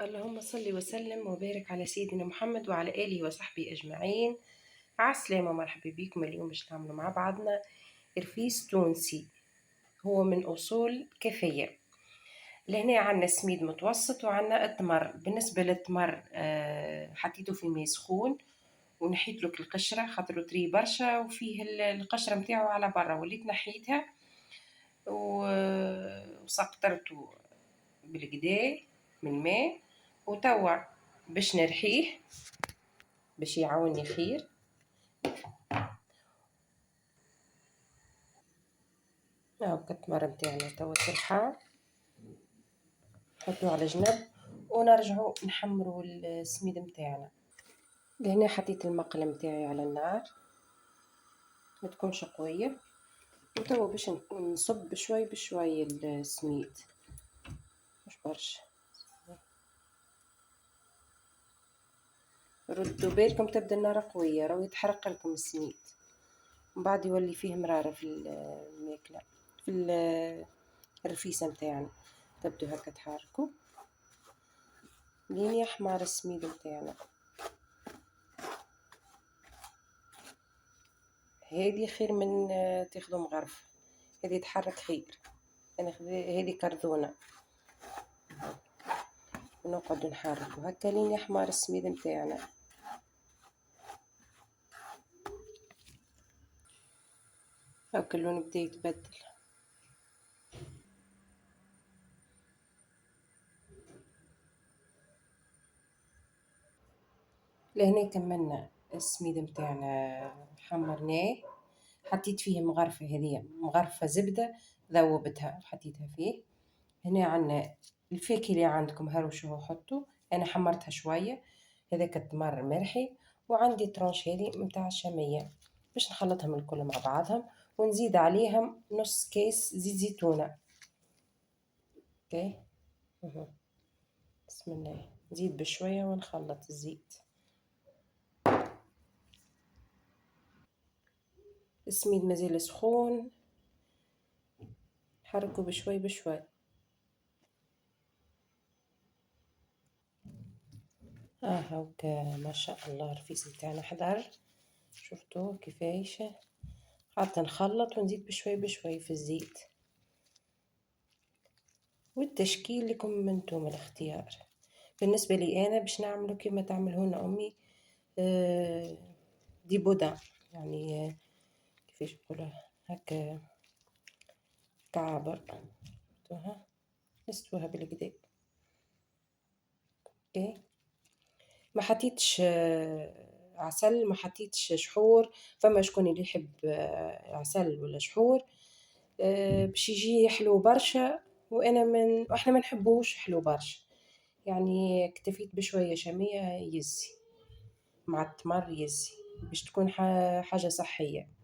اللهم صل وسلم وبارك على سيدنا محمد وعلى آله وصحبه أجمعين. عالسلامة ومرحبا بكم. اليوم باش نعملوا مع بعضنا رفيس تونسي، هو من أصول كفية. لهنا عنا سميد متوسط وعنا التمر. بالنسبة للتمر حطيته في ماء سخون ونحيت لك القشرة خاطر طري برشا وفيه القشرة متاعه على برا، وليت نحيتها وسقطرته بالكدا من الماء، وتوا باش نرحيه باش يعاوني خير. هاكا التمر متاعنا توا ترحى، نحطوه على جنب ونرجعو نحمرو السميد متاعنا. لهنا حطيت المقلة متاعي على النار ما تكونش قوية، وتوا باش نصب بشوي بشوي السميد، مش برشا. ردوا بالكم تبدا النار قوية، راهو يتحرق لكم السميد من بعد يولي فيه مرارة في الماكلة، في الرفيسة متاعنا. تبدو هكا تحركوا لين يحمر السميد متاعنا. هذه خير من تاخذوا مغرفة، هذه تحرك خير. انا هذه كرذونة ونقعد نحركوا هكا لين يحمر السميد متاعنا. هاكا اللون بدا يتبدل. لهنا كملنا السميد متاعنا، حمرناه، حطيت فيه مغرفة، هذه مغرفة زبدة ذوبتها حطيتها فيه. هنا عنا الفاكهة اللي عندكم هروشوها حطوا، انا حمرتها شوية. هذاك التمر مرحي، وعندي ترانش هذه متاع الشامية باش نخلطهم الكل مع بعضهم، ونزيد عليهم نص كيس زيت زيتونة. اوكي. بسم الله، نزيد بشوية ونخلط الزيت. السميد مازال سخون، حركه بشوي بشوي. هاكا ما شاء الله الرفيس متاعنا حضر، شفتوه كيفاش. حتى نخلط ونزيد بشوي بشوي في الزيت، والتشكيل لكم انتم الاختيار. بالنسبة لي أنا باش نعمله كما تعملهن أمي، دي بودان، يعني كيفاش نقولها هكا كعبر، شفتوها نستوها بالكدا. اوكي. ما حطيتش عسل، ما حطيتش شحور. فما شكون اللي يحب عسل ولا شحور باش يجي حلو برشا، واحنا ما نحبوش حلو برشا. يعني اكتفيت بشوية شامية يزي مع التمر يزي باش تكون حاجة صحية.